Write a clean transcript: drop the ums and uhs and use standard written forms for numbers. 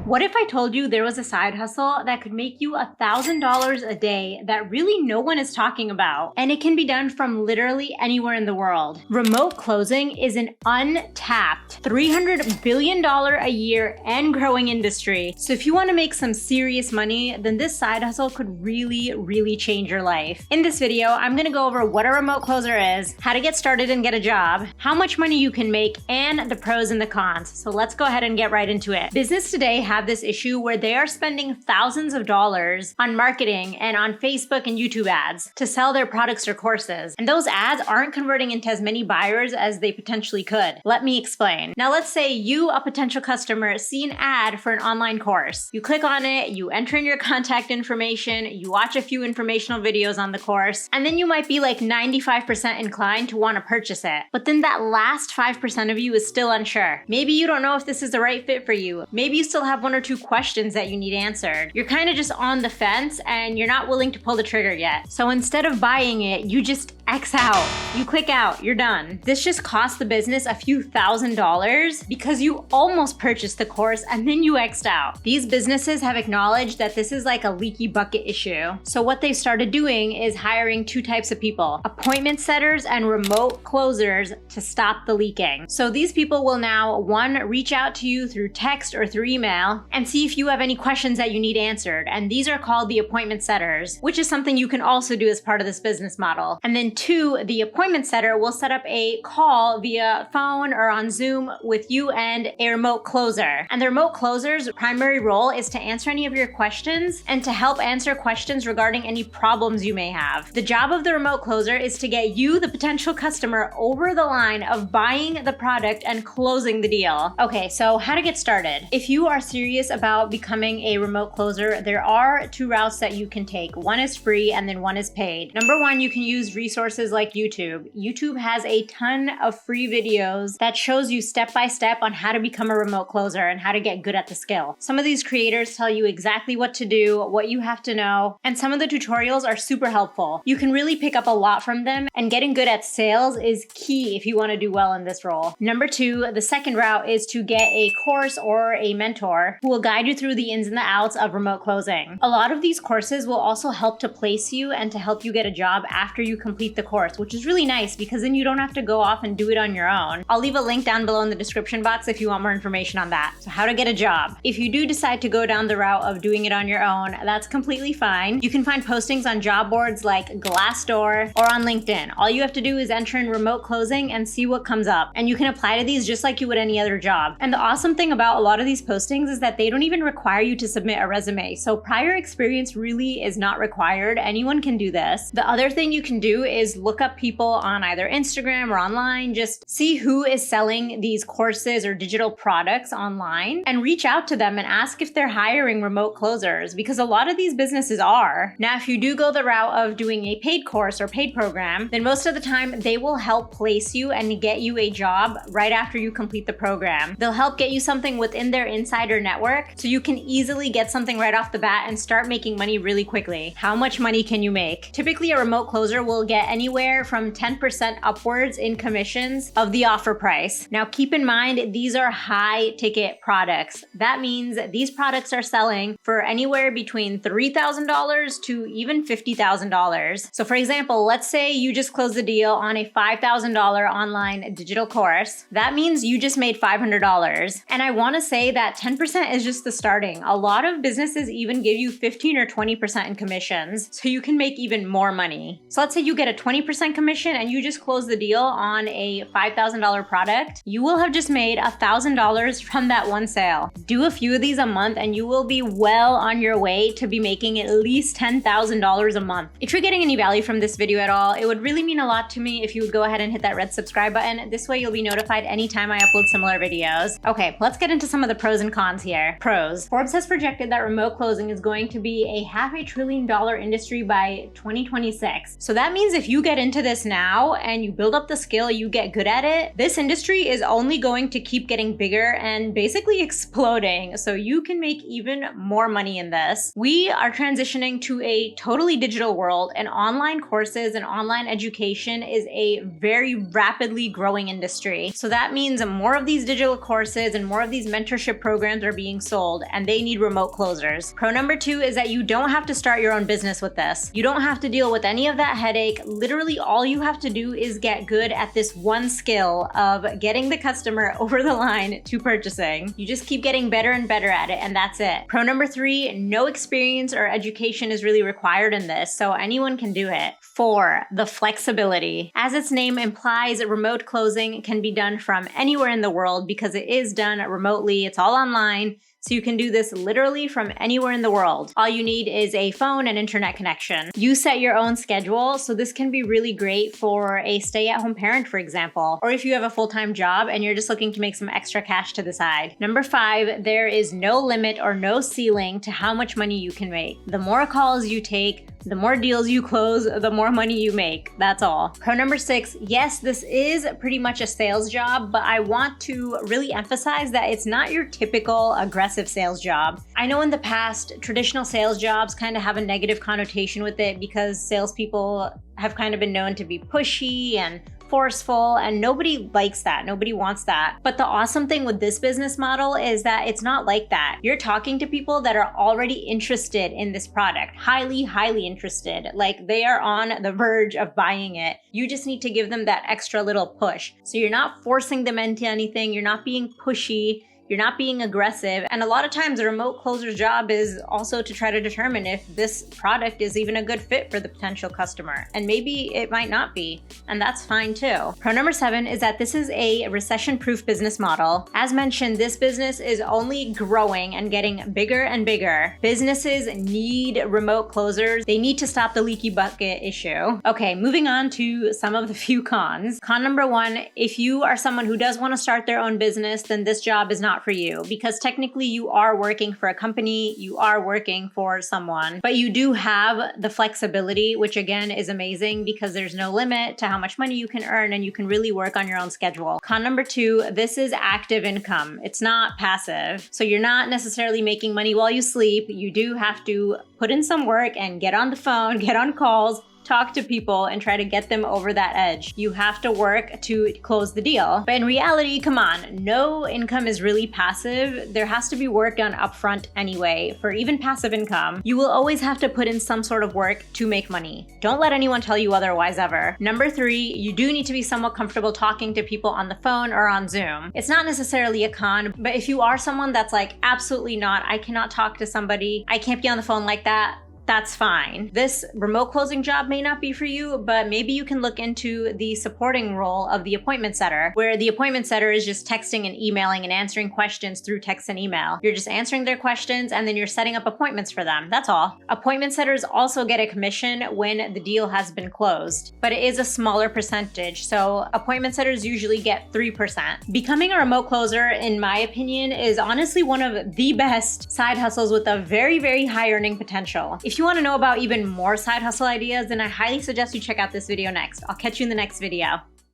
What if I told you there was a side hustle that could make you $1,000 a day that really no one is talking about, and it can be done from literally anywhere in the world? Remote closing is an untapped $300 billion a year and growing industry. So if you want to make some serious money, then this side hustle could really change your life. In this video, I'm going to go over what a remote closer is, how to get started and get a job, how much money you can make, and the pros and the cons. So let's go ahead and get right into it. Business today have this issue where they are spending thousands of dollars on marketing and on Facebook and YouTube ads to sell their products or courses. And those ads aren't converting into as many buyers as they potentially could. Let me explain. Now let's say you, a potential customer, see an ad for an online course. You click on it, you enter in your contact information, you watch a few informational videos on the course, and then you might be like 95% inclined to want to purchase it. But then that last 5% of you is still unsure. Maybe you don't know if this is the right fit for you. Maybe you still have one or two questions that you need answered. You're kind of just on the fence and you're not willing to pull the trigger yet. So instead of buying it, you just X out. You click out, you're done. This just cost the business a few $1,000s because you almost purchased the course and then you X'd out. These businesses have acknowledged that this is like a leaky bucket issue. So what they started doing is hiring two types of people: appointment setters and remote closers to stop the leaking. So these people will now, one, reach out to you through text or through email and see if you have any questions that you need answered. And these are called the appointment setters, which is something you can also do as part of this business model. And then two, the appointment setter will set up a call via phone or on Zoom with you and a remote closer. And the remote closer's primary role is to answer any of your questions and to help answer questions regarding any problems you may have. The job of the remote closer is to get you, the potential customer, over the line of buying the product and closing the deal. Okay, so how to get started. If you are serious about becoming a remote closer, there are two routes that you can take. One is free and then one is paid. Number one, you can use resources like YouTube. YouTube has a ton of free videos that shows you step by step on how to become a remote closer and how to get good at the skill. Some of these creators tell you exactly what to do, what you have to know, and some of the tutorials are super helpful. You can really pick up a lot from them, and getting good at sales is key if you want to do well in this role. Number two, the second route is to get a course or a mentor who will guide you through the ins and the outs of remote closing. A lot of these courses will also help to place you and to help you get a job after you complete the course, which is really nice because then you don't have to go off and do it on your own. I'll leave a link down below in the description box if you want more information on that. So how to get a job. If you do decide to go down the route of doing it on your own, that's completely fine. You can find postings on job boards like Glassdoor or on LinkedIn. All you have to do is enter in remote closing and see what comes up. And you can apply to these just like you would any other job. And the awesome thing about a lot of these postings is that they don't even require you to submit a resume. So prior experience really is not required. Anyone can do this. The other thing you can do is look up people on either Instagram or online. Just see who is selling these courses or digital products online and reach out to them and ask if they're hiring remote closers, because a lot of these businesses are. Now, if you do go the route of doing a paid course or paid program, then most of the time they will help place you and get you a job right after you complete the program. They'll help get you something within their insider network so you can easily get something right off the bat and start making money really quickly. How much money can you make? Typically, a remote closer will get anywhere from 10% upwards in commissions of the offer price. Now, keep in mind, these are high ticket products. That means these products are selling for anywhere between $3,000 to even $50,000. So for example, let's say you just closed the deal on a $5,000 online digital course. That means you just made $500. And I want to say that 10% is just the starting. A lot of businesses even give you 15 or 20% in commissions, so you can make even more money. So let's say you get a 20% commission and you just close the deal on a $5,000 product. You will have just made $1,000 from that one sale. Do a few of these a month and you will be well on your way to be making at least $10,000 a month. If you're getting any value from this video at all, it would really mean a lot to me if you would go ahead and hit that red subscribe button. This way you'll be notified anytime I upload similar videos. Okay, let's get into some of the pros and cons here. Pros. Forbes has projected that remote closing is going to be a $500 billion industry by 2026. So that means if if you get into this now and you build up the skill, you get good at it, this industry is only going to keep getting bigger and basically exploding. So you can make even more money in this. We are transitioning to a totally digital world, and online courses and online education is a very rapidly growing industry. So that means more of these digital courses and more of these mentorship programs are being sold, and they need remote closers. Pro number 2 is that you don't have to start your own business with this. You don't have to deal with any of that headache. Literally all you have to do is get good at this one skill of getting the customer over the line to purchasing. You just keep getting better and better at it, and that's it. Pro number 3, no experience or education is really required in this, so anyone can do it. 4, the flexibility. As its name implies, remote closing can be done from anywhere in the world because it is done remotely. It's all online. So you can do this literally from anywhere in the world. All you need is a phone and internet connection. You set your own schedule, so this can be really great for a stay-at-home parent, for example, or if you have a full-time job and you're just looking to make some extra cash to the side. Number 5, there is no limit or no ceiling to how much money you can make. The more calls you take, the more deals you close, the more money you make. That's all. Pro number 6, yes, this is pretty much a sales job, but I want to really emphasize that it's not your typical aggressive sales job. I know in the past, traditional sales jobs kind of have a negative connotation with it because salespeople have kind of been known to be pushy and forceful, and nobody likes that. Nobody wants that. But the awesome thing with this business model is that it's not like that. You're talking to people that are already interested in this product, highly, highly interested. Like they are on the verge of buying it. You just need to give them that extra little push. So you're not forcing them into anything. You're not being pushy. You're not being aggressive. And a lot of times a remote closer's job is also to try to determine if this product is even a good fit for the potential customer. And maybe it might not be, and that's fine too. Pro number 7 is that this is a recession-proof business model. As mentioned, this business is only growing and getting bigger and bigger. Businesses need remote closers. They need to stop the leaky bucket issue. Okay, moving on to some of the few cons. Con number 1, if you are someone who does want to start their own business, then this job is not for you, because technically you are working for a company, you are working for someone, but you do have the flexibility, which again is amazing because there's no limit to how much money you can earn and you can really work on your own schedule. Con number 2, this is active income. It's not passive. So you're not necessarily making money while you sleep. You do have to put in some work and get on the phone, get on calls, talk to people and try to get them over that edge. You have to work to close the deal. But in reality, come on, no income is really passive. There has to be work done upfront anyway. For even passive income, you will always have to put in some sort of work to make money. Don't let anyone tell you otherwise ever. Number 3, you do need to be somewhat comfortable talking to people on the phone or on Zoom. It's not necessarily a con, but if you are someone that's like, absolutely not, I cannot talk to somebody, I can't be on the phone like that, that's fine. This remote closing job may not be for you, but maybe you can look into the supporting role of the appointment setter, where the appointment setter is just texting and emailing and answering questions through text and email. You're just answering their questions and then you're setting up appointments for them. That's all. Appointment setters also get a commission when the deal has been closed, but it is a smaller percentage. So appointment setters usually get 3%. Becoming a remote closer, in my opinion, is honestly one of the best side hustles with a very, very high earning potential. If you want to know about even more side hustle ideas, then I highly suggest you check out this video next. I'll catch you in the next video.